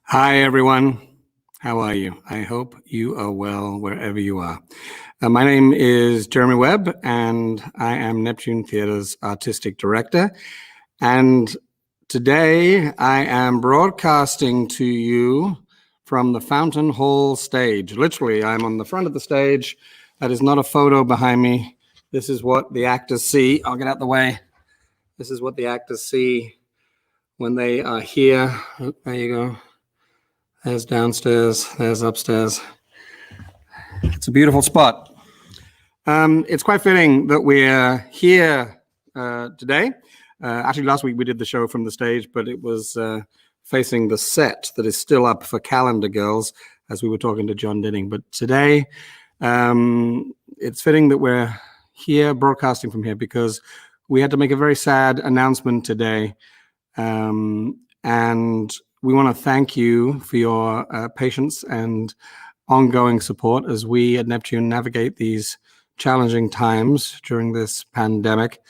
Hi, everyone. How are you? I hope you are well wherever you are. My name is Jeremy Webb, and I am Neptune Theatre's artistic director. And today I am broadcasting to you from the Fountain Hall stage. Literally, I'm on the front of the stage. That is not a photo behind me. This is what the actors see. I'll get out the way. This is what the actors see when they are here. Oh, there you go. There's downstairs, there's upstairs. It's a beautiful spot. It's quite fitting that we're here today. Actually, last week we did the show from the stage, but it was facing the set that is still up for Calendar Girls, as we were talking to John Dinning. But today, it's fitting that we're here broadcasting from here because we had to make a very sad announcement today. And we want to thank you for your patience and ongoing support as we at Neptune navigate these challenging times during this pandemic.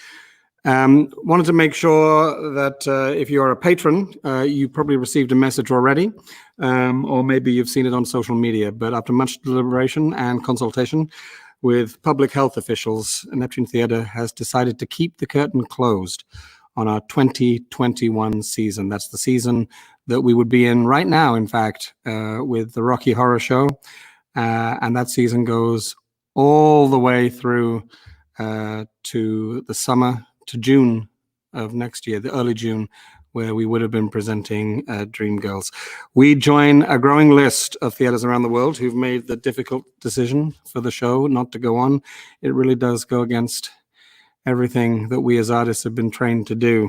Wanted to make sure that if you're a patron, you probably received a message already, or maybe you've seen it on social media. But after much deliberation and consultation with public health officials, Neptune Theatre has decided to keep the curtain closed on our 2021 season. That's the season that we would be in right now, in fact, with the Rocky Horror Show. And that season goes all the way through to the summer, to June of next year, the early June, where we would have been presenting Dreamgirls. We join a growing list of theaters around the world who've made the difficult decision for the show not to go on. It really does go against everything that we as artists have been trained to do.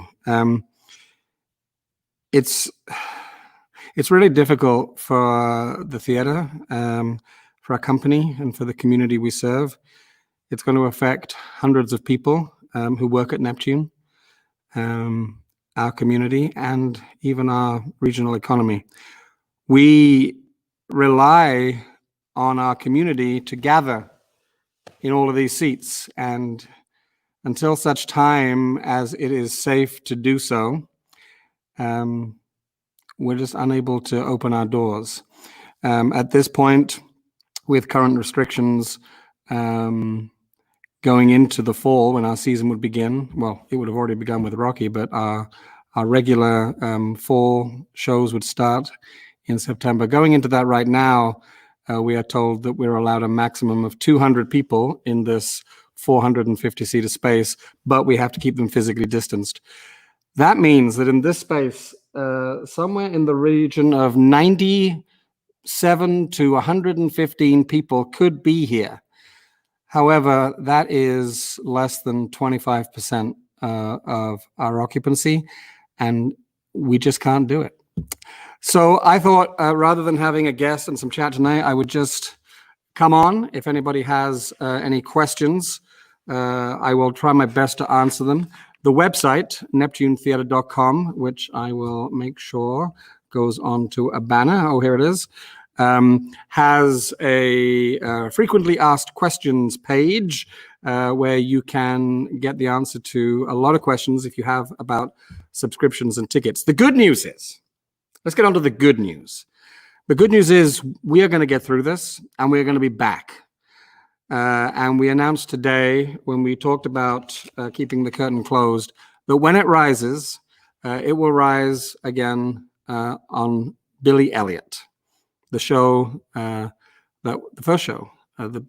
It's really difficult for the theater, for our company, and for the community we serve. It's going to affect hundreds of people who work at Neptune, our community, and even our regional economy. We rely on our community to gather in all of these seats, and until such time as it is safe to do so, we're just unable to open our doors. At this point, with current restrictions going into the fall when our season would begin, well, it would have already begun with Rocky, but our regular fall shows would start in September. Going into that right now, we are told that we're allowed a maximum of 200 people in this 450-seater space, but we have to keep them physically distanced. That means that in this space, somewhere in the region of 97 to 115 people could be here. However, that is less than 25% of our occupancy, and we just can't do it. So I thought rather than having a guest and some chat tonight, I would just come on. If anybody has any questions, I will try my best to answer them. The website, neptunetheatre.com, which I will make sure goes on to a banner. Oh, here it is. Has a frequently asked questions page where you can get the answer to a lot of questions if you have about subscriptions and tickets. The good news is, let's get on to the good news. The good news is we are going to get through this and we're going to be back. And we announced today when we talked about keeping the curtain closed that when it rises, it will rise again on Billy Elliot, the show, the first show that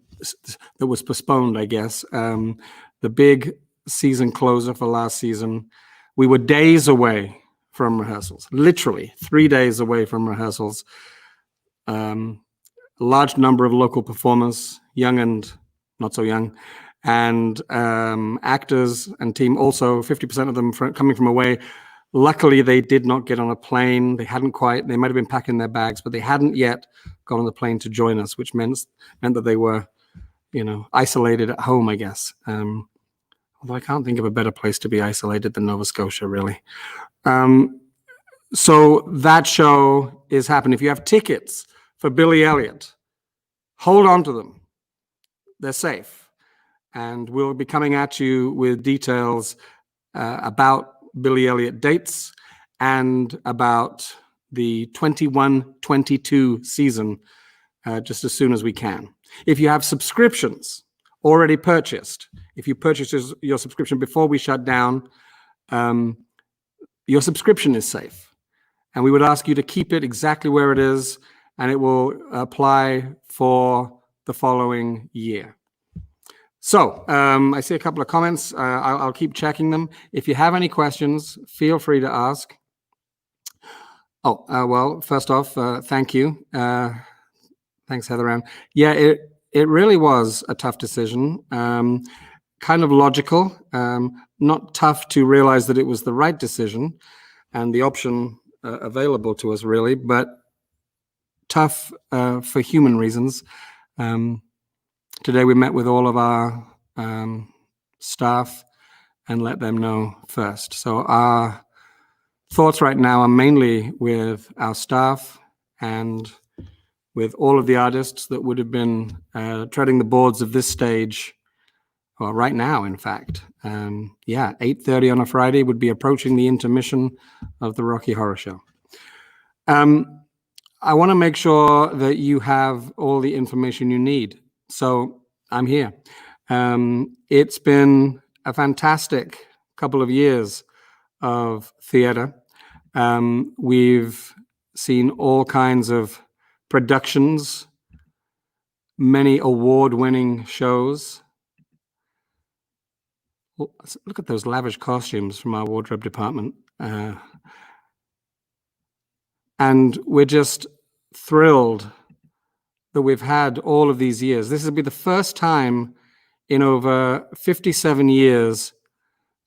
was postponed, I guess, the big season closer for last season. We were days away from rehearsals, literally 3 days away from rehearsals. A large number of local performers, young and not so young, and actors and team, also 50% of them coming from away. Luckily, they did not get on a plane. They might have been packing their bags, but they hadn't yet got on the plane to join us, which meant that they were, isolated at home, I guess. Although I can't think of a better place to be isolated than Nova Scotia, really. So that show is happening. If you have tickets for Billy Elliot, hold on to them. They're safe. And we'll be coming at you with details about Billy Elliot dates and about the 21-22 season just as soon as we can. If you have subscriptions already purchased, if you purchased your subscription before we shut down, your subscription is safe. And we would ask you to keep it exactly where it is, and it will apply for the following year. So I see a couple of comments. I'll keep checking them. If you have any questions, feel free to ask. Oh, well, first off, thank you. Thanks, Heather Ann. Yeah, it really was a tough decision. Kind of logical, not tough to realize that it was the right decision and the option available to us, really, but tough for human reasons. Today we met with all of our staff and let them know first. So our thoughts right now are mainly with our staff and with all of the artists that would have been treading the boards of this stage, well, right now, in fact. 8:30 on a Friday would be approaching the intermission of the Rocky Horror Show. I want to make sure that you have all the information you need. So I'm here. It's been a fantastic couple of years of theater. We've seen all kinds of productions, many award-winning shows. Look at those lavish costumes from our wardrobe department. And we're just thrilled that we've had all of these years. This will be the first time in over 57 years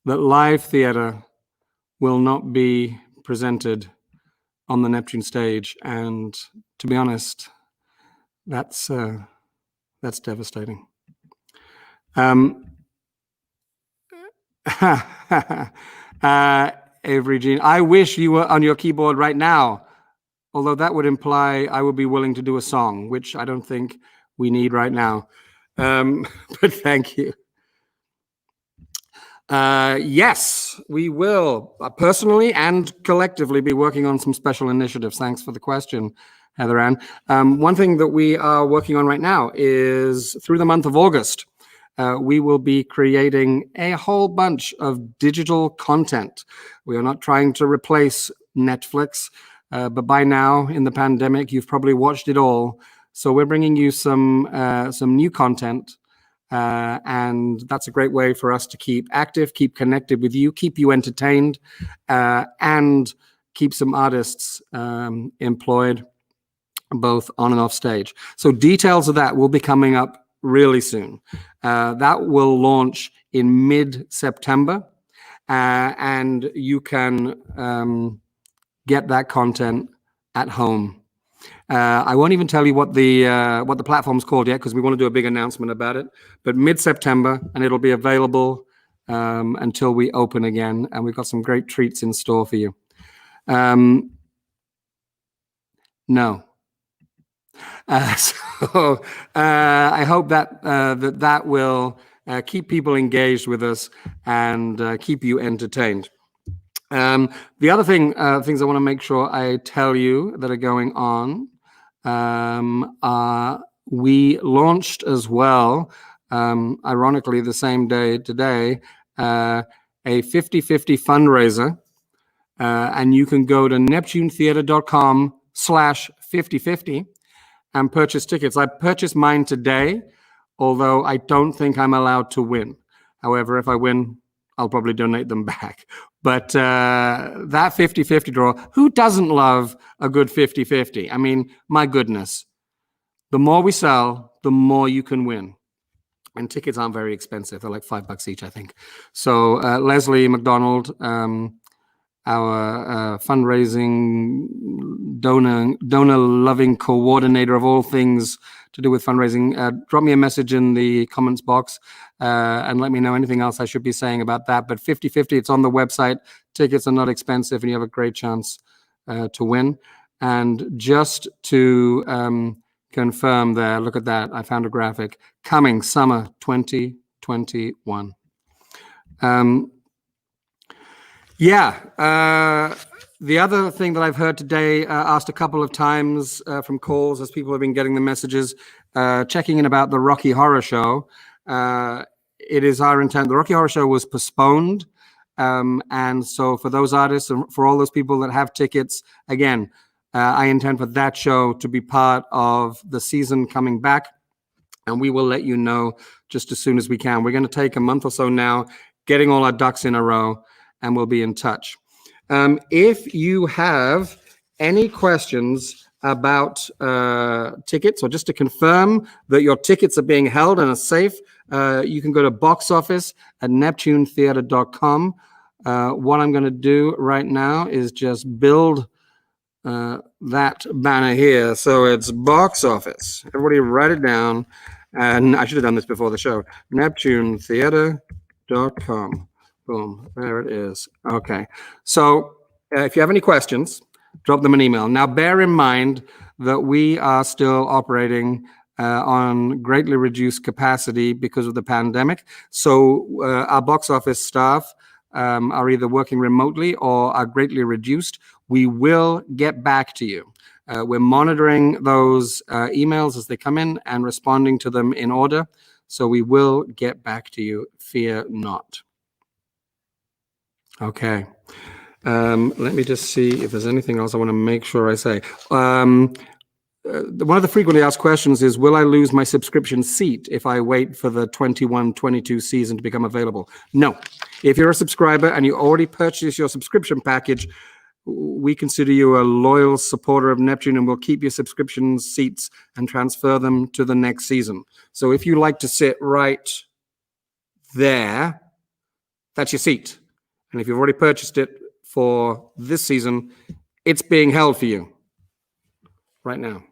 that live theater will not be presented on the Neptune stage. And to be honest, that's devastating. Avery Jean, I wish you were on your keyboard right now, although that would imply I would be willing to do a song, which I don't think we need right now. But thank you. Yes, we will personally and collectively be working on some special initiatives. Thanks for the question, Heather Ann. One thing that we are working on right now is through the month of August, we will be creating a whole bunch of digital content. We are not trying to replace Netflix, but by now in the pandemic, you've probably watched it all. So we're bringing you some new content, and that's a great way for us to keep active, keep connected with you, keep you entertained, and keep some artists employed, both on and off stage. So details of that will be coming up really soon. That will launch in mid-September, and you can get that content at home. I won't even tell you what the platform's called yet, because we want to do a big announcement about it. But mid-September, and it'll be available until we open again. And we've got some great treats in store for you. No. So I hope that that will keep people engaged with us and keep you entertained. The other things I want to make sure I tell you that are going on, we launched as well, ironically the same day today, a 50/50 fundraiser, and you can go to neptunetheatre.com/50/50 and purchase tickets. I purchased mine today, although I don't think I'm allowed to win. However, if I win, I'll probably donate them back. But that 50/50 draw, who doesn't love a good 50/50? I mean, my goodness. The more we sell, the more you can win. And tickets aren't very expensive. They're like $5 each, I think. So Leslie McDonald, our fundraising donor-loving coordinator of all things to do with fundraising, drop me a message in the comments box and let me know anything else I should be saying about that. But 50/50, it's on the website. Tickets are not expensive, and you have a great chance to win. And just to confirm there, look at that. I found a graphic. Coming summer 2021. The other thing that I've heard today, asked a couple of times from calls as people have been getting the messages, checking in about the Rocky Horror Show. It is our intent. The Rocky Horror Show was postponed. And so for those artists and for all those people that have tickets, again, I intend for that show to be part of the season coming back. And we will let you know just as soon as we can. We're going to take a month or so now, getting all our ducks in a row, and we'll be in touch. If you have any questions about tickets, or just to confirm that your tickets are being held and are safe, you can go to box office at neptunetheatre.com. What I'm going to do right now is just build that banner here. So it's box office. Everybody write it down. And I should have done this before the show. neptunetheatre.com. Boom, there it is. Okay, so if you have any questions, drop them an email. Now, bear in mind that we are still operating on greatly reduced capacity because of the pandemic. So our box office staff are either working remotely or are greatly reduced. We will get back to you. We're monitoring those emails as they come in and responding to them in order. So we will get back to you. Fear not. Okay. Let me just see if there's anything else I want to make sure I say. One of the frequently asked questions is, will I lose my subscription seat if I wait for the 21-22 season to become available? No. If you're a subscriber and you already purchased your subscription package, we consider you a loyal supporter of Neptune, and we'll keep your subscription seats and transfer them to the next season. So if you like to sit right there, that's your seat. And if you've already purchased it for this season, it's being held for you right now.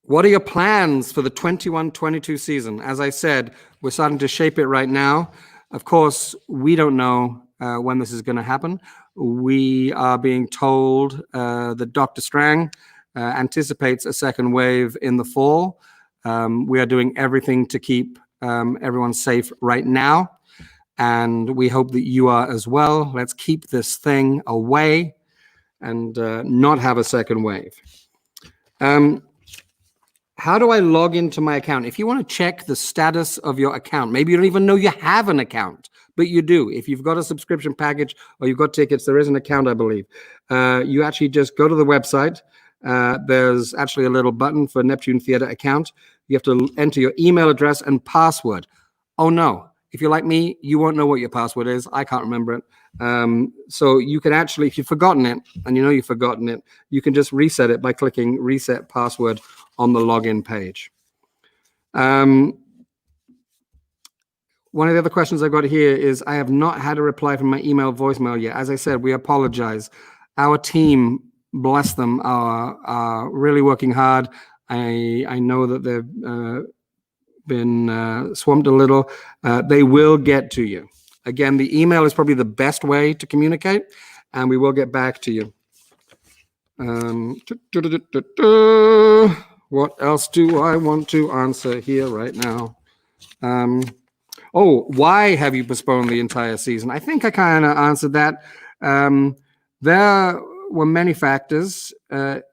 What are your plans for the 21-22 season? As I said, we're starting to shape it right now. Of course, we don't know when this is going to happen. We are being told that Dr. Strang anticipates a second wave in the fall. We are doing everything to keep everyone safe right now, and we hope that you are as well. Let's keep this thing away and not have a second wave. How do I log into my account? If you want to check the status of your account, maybe you don't even know you have an account, but you do. If you've got a subscription package or you've got tickets, there is an account, I believe. You actually just go to the website. There's actually a little button for Neptune Theatre account. You have to enter your email address and password. Oh no, if you're like me, you won't know what your password is. I can't remember it. So you can actually, if you've forgotten it, and you know you've forgotten it, you can just reset it by clicking reset password on the login page. One of the other questions I've got here is, I have not had a reply from my email voicemail yet. As I said, we apologize. Our team, bless them, are really working hard. I know that they've been swamped a little. They will get to you. Again, the email is probably the best way to communicate, and we will get back to you. What else do I want to answer here right now? Why have you postponed the entire season? I think I kind of answered that. There were many factors, but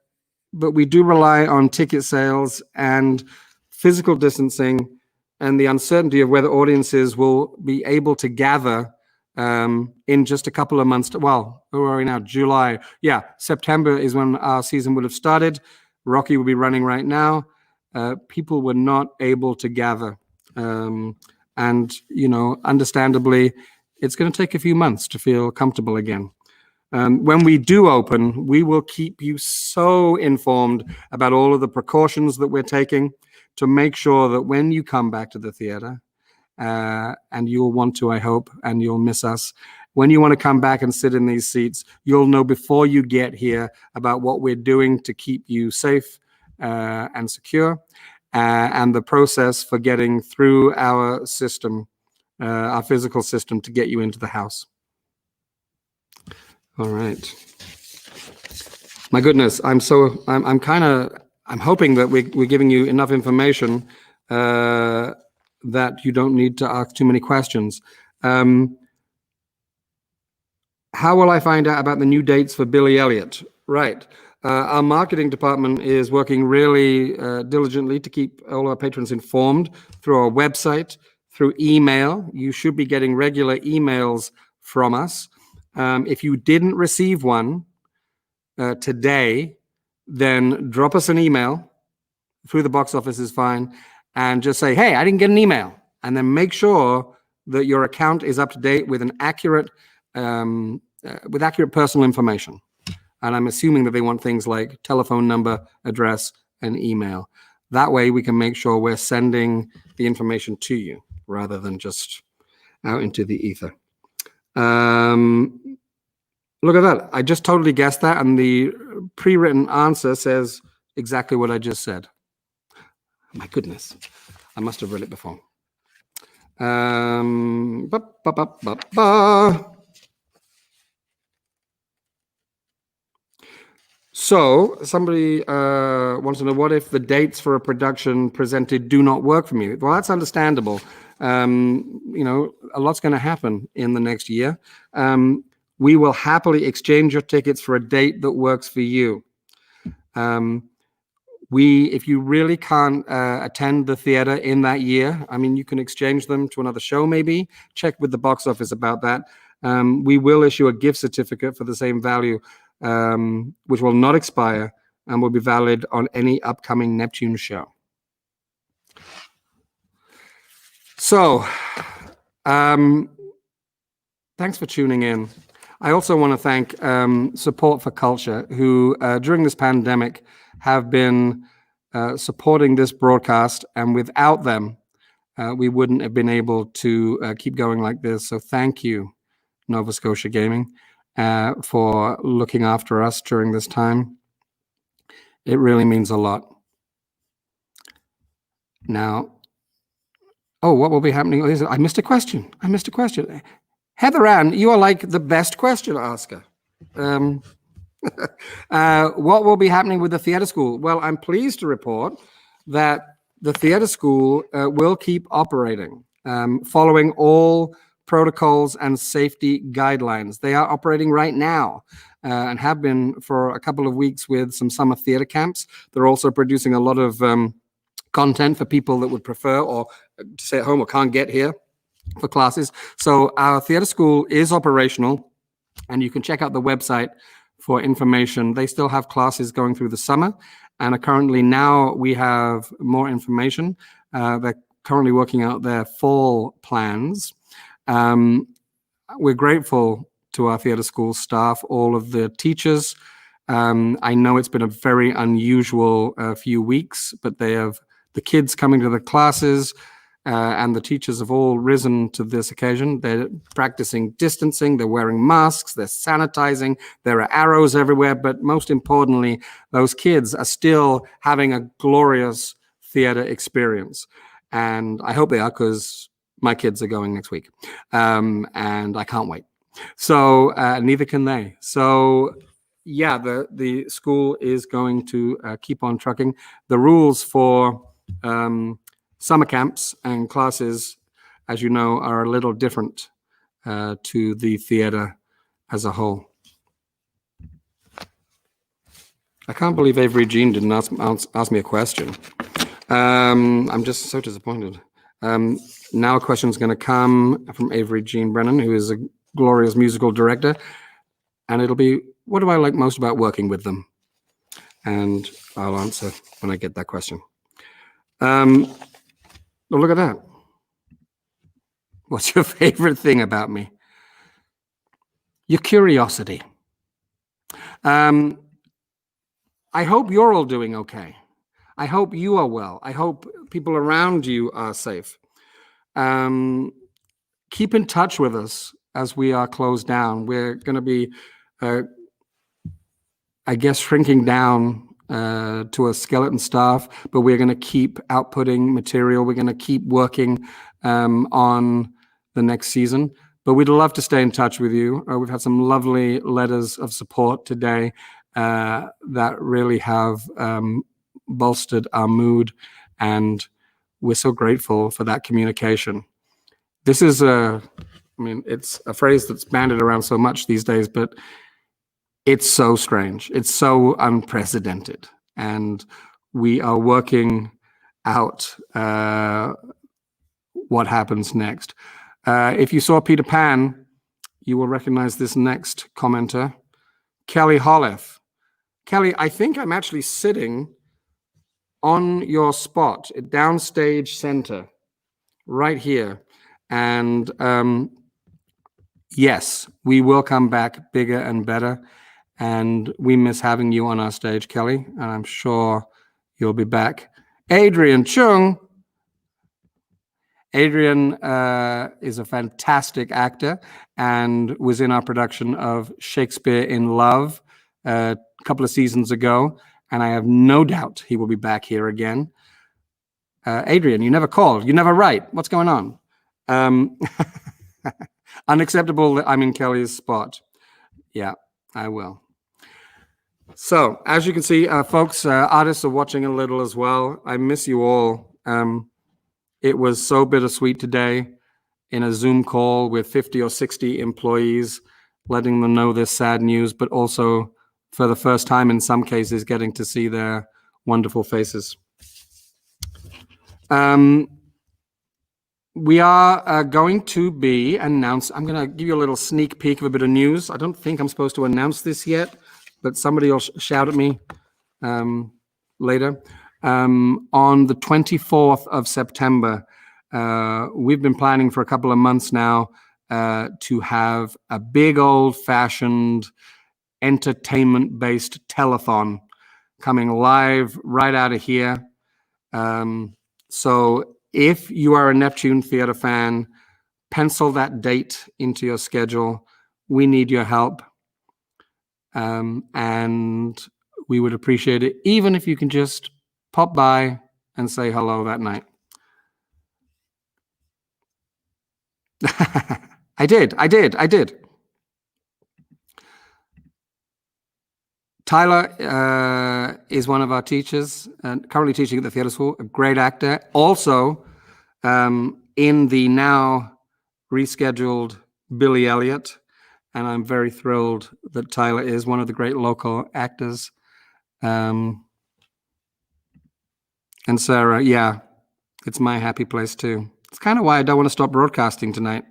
we do rely on ticket sales and physical distancing and the uncertainty of whether audiences will be able to gather in just a couple of months. Well, who are we now? July. Yeah, September is when our season would have started. Rocky will be running right now. People were not able to gather. And, you know, understandably, it's going to take a few months to feel comfortable again. When we do open, we will keep you so informed about all of the precautions that we're taking to make sure that when you come back to the theater, and you'll want to, I hope, and you'll miss us, when you want to come back and sit in these seats, you'll know before you get here about what we're doing to keep you safe and secure, and the process for getting through our system, our physical system, to get you into the house. All right. My goodness, I'm hoping that we're giving you enough information that you don't need to ask too many questions. How will I find out about the new dates for Billy Elliot? Right. Our marketing department is working really diligently to keep all our patrons informed through our website, through email. You should be getting regular emails from us. If you didn't receive one today, then drop us an email. Through the box office is fine. And just say, hey, I didn't get an email. And then make sure that your account is up to date with an accurate personal information. And I'm assuming that they want things like telephone number, address, and email. That way we can make sure we're sending the information to you rather than just out into the ether. Look at that. I just totally guessed that. And the pre-written answer says exactly what I just said. My goodness. I must have read it before. So somebody wants to know, what if the dates for a production presented do not work for me? Well, that's understandable. A lot's going to happen in the next year. We will happily exchange your tickets for a date that works for you. If you really can't attend the theater in that year, you can exchange them to another show maybe. Check with the box office about that. We will issue a gift certificate for the same value, which will not expire and will be valid on any upcoming Neptune show. So, thanks for tuning in. I also want to thank Support for Culture, who during this pandemic have been supporting this broadcast, and without them, we wouldn't have been able to keep going like this. So thank you, Nova Scotia Gaming, for looking after us during this time. It really means a lot. Now, what will be happening? I missed a question. Heather Ann, you are like the best question asker. What will be happening with the theatre school? Well, I'm pleased to report that the theatre school will keep operating, following all protocols and safety guidelines. They are operating right now and have been for a couple of weeks with some summer theatre camps. They're also producing a lot of content for people that would prefer or stay at home or can't get here for classes. So our theatre school is operational, and you can check out the website for information. They still have classes going through the summer, and currently now we have more information. They're currently working out their fall plans. We're grateful to our theatre school staff, all of the teachers. I know it's been a very unusual few weeks, but the kids coming to the classes and the teachers have all risen to this occasion. They're practicing distancing, they're wearing masks, they're sanitizing, there are arrows everywhere, but most importantly, those kids are still having a glorious theater experience. And I hope they are, because my kids are going next week. And I can't wait. So neither can they. So yeah, the school is going to keep on trucking. The rules for summer camps and classes, as you know, are a little different to the theater as a whole. I can't believe Avery Jean didn't ask me a question. I'm just so disappointed. Now a question is going to come from Avery Jean Brennan, who is a glorious musical director, and it'll be, what do I like most about working with them? And I'll answer when I get that question. Oh, look at that. What's your favorite thing about me? Your curiosity. I hope you're all doing okay. I hope you are well. I hope people around you are safe. Keep in touch with us as we are closed down. We're going to be, I guess, shrinking down to a skeleton staff, but we're going to keep outputting material. We're going to keep working on the next season, but we'd love to stay in touch with you. We've had some lovely letters of support today that really have bolstered our mood, and we're so grateful for that communication. This is a I mean, it's a phrase that's banded around so much these days, but it's so strange. It's so unprecedented. And we are working out what happens next. If you saw Peter Pan, you will recognize this next commenter, Kelly Holliff. Kelly, I think I'm actually sitting on your spot at downstage center right here. And yes, we will come back bigger and better. And we miss having you on our stage, Kelly. And I'm sure you'll be back. Adrian Chung. Adrian is a fantastic actor and was in our production of Shakespeare in Love a couple of seasons ago. And I have no doubt he will be back here again. Adrian, you never call. You never write. What's going on? Unacceptable that I'm in Kelly's spot. Yeah, I will. So, as you can see, folks, artists are watching a little as well. I miss you all. It was so bittersweet today in a Zoom call with 50 or 60 employees, letting them know this sad news, but also for the first time in some cases, getting to see their wonderful faces. We are going to be announced. I'm going to give you a little sneak peek of a bit of news. I don't think I'm supposed to announce this yet, but somebody will shout at me later. On the 24th of September, we've been planning for a couple of months now to have a big old-fashioned entertainment-based telethon coming live right out of here. So if you are a Neptune Theatre fan, pencil that date into your schedule. We need your help. And we would appreciate it, even if you can just pop by and say hello that night. I did. Tyler is one of our teachers, currently teaching at the theatre school, a great actor. Also, in the now rescheduled Billy Elliot, and I'm very thrilled that Tyler is one of the great local actors. And Sarah, yeah, it's my happy place too. It's kind of why I don't want to stop broadcasting tonight.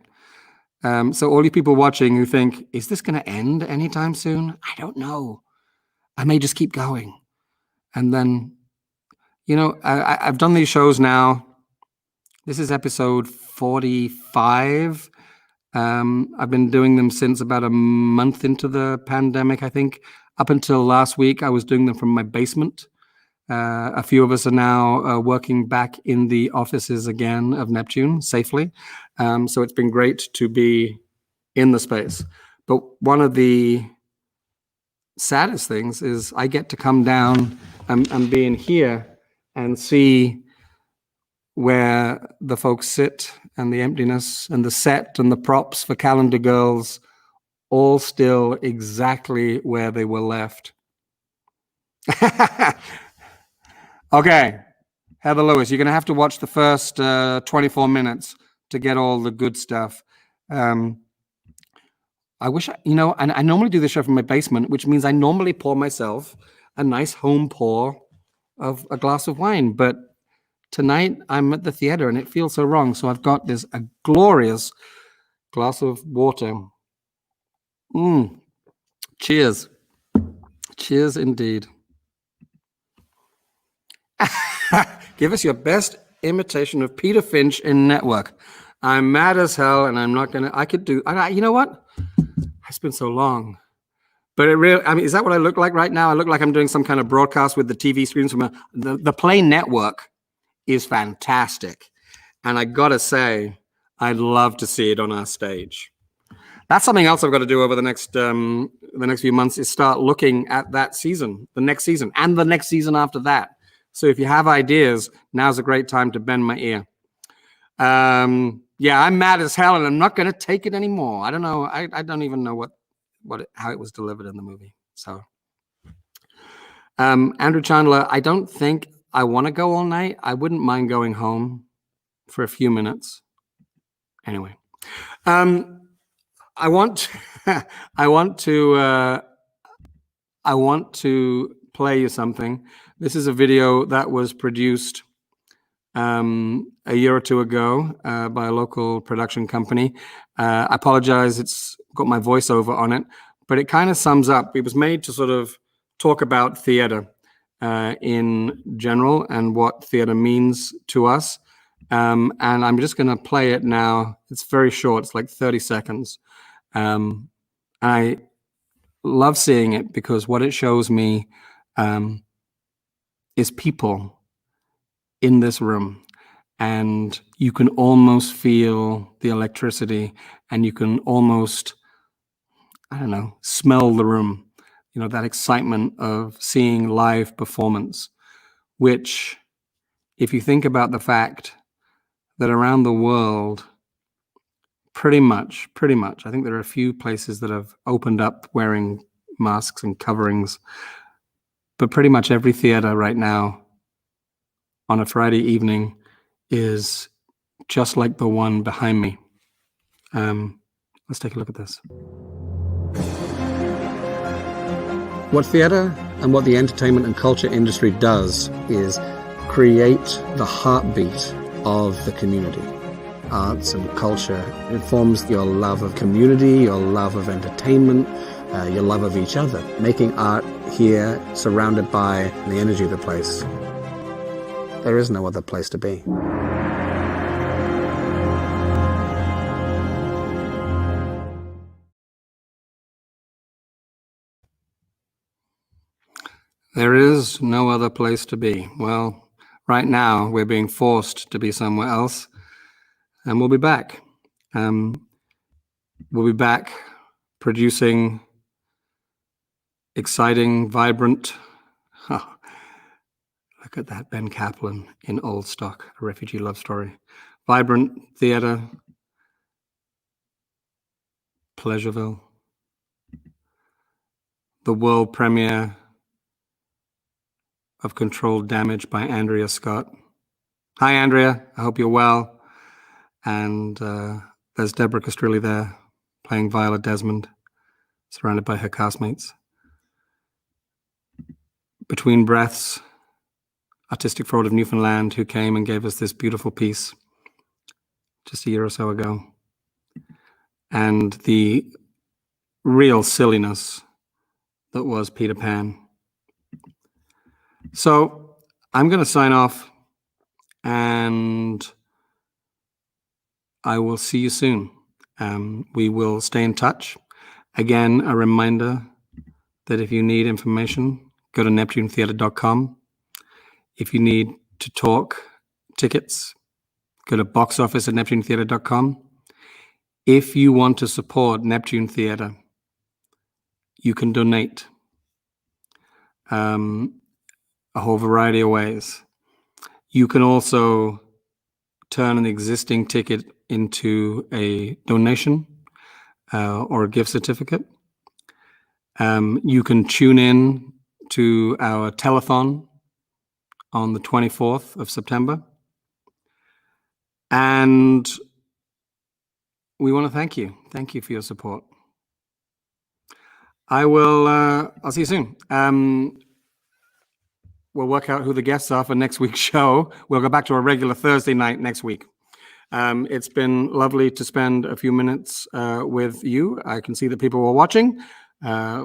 So all you people watching who think, is this going to end anytime soon? I don't know. I may just keep going. And then, you know, I've done these shows now. This is episode 45. I've been doing them since about a month into the pandemic, I think. Up until last week, I was doing them from my basement. A few of us are now working back in the offices again of Neptune safely. So it's been great to be in the space. But one of the saddest things is I get to come down and be in here and see where the folks sit and the emptiness and the set and the props for Calendar Girls all still exactly where they were left. Okay, Heather Lewis, you're going to have to watch the first 24 minutes to get all the good stuff. I wish, and I normally do this show from my basement, which means I normally pour myself a nice home pour of a glass of wine. But tonight I'm at the theater and it feels so wrong. So I've got a glorious glass of water. Cheers. Cheers indeed. Give us your best imitation of Peter Finch in Network. I'm mad as hell and I'm not going to, you know what? It's been so long. But it really, I mean, is that what I look like right now? I look like I'm doing some kind of broadcast with the TV screens from the Play Network is fantastic. And I got to say, I'd love to see it on our stage. That's something else I've got to do over the next few months is start looking at that season, the next season, and the next season after that. So if you have ideas, now's a great time to bend my ear. Yeah, I'm mad as hell and I'm not going to take it anymore. I don't know. I don't even know how it was delivered in the movie. So, Andrew Chandler, I don't think I want to go all night. I wouldn't mind going home for a few minutes. Anyway, I want, I want to play you something. This is a video that was produced a year or two ago by a local production company. I apologize, it's got my voiceover on it, but it kind of sums up. It was made to sort of talk about theater in general and what theater means to us. And I'm just going to play it now. It's very short. It's like 30 seconds. I love seeing it because what it shows me is people in this room. And you can almost feel the electricity, and you can almost, I don't know, smell the room. You know, that excitement of seeing live performance, which, if you think about the fact that around the world, pretty much, I think there are a few places that have opened up wearing masks and coverings, but pretty much every theater right now on a Friday evening is just like the one behind me. Let's take a look at this. What theater and what the entertainment and culture industry does is create the heartbeat of the community. Arts and culture informs your love of community, your love of entertainment, your love of each other. Making art here, surrounded by the energy of the place. There is no other place to be. There is no other place to be. Well, right now we're being forced to be somewhere else, and we'll be back. We'll be back producing exciting, vibrant, look at that, Ben Kaplan in Old Stock, A Refugee Love Story. Vibrant theater, Pleasureville. The world premiere of Controlled Damage by Andrea Scott. Hi, Andrea. I hope you're well. And there's Deborah Castrilli there playing Viola Desmond, surrounded by her castmates. Between Breaths, Artistic Fraud of Newfoundland, who came and gave us this beautiful piece just a year or so ago. And the real silliness that was Peter Pan. So I'm going to sign off, and I will see you soon. We will stay in touch. Again, a reminder that if you need information, go to neptunetheatre.com. If you need to talk tickets, go to boxoffice@neptunetheatre.com. If you want to support Neptune Theatre, you can donate a whole variety of ways. You can also turn an existing ticket into a donation or a gift certificate. You can tune in to our telethon on the 24th of September. And we want to thank you. Thank you for your support. I'll see you soon. We'll work out who the guests are for next week's show. We'll go back to a regular Thursday night next week. It's been lovely to spend a few minutes with you. I can see that people were watching,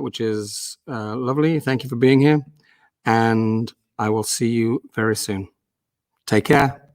which is lovely. Thank you for being here. And I will see you very soon. Take care.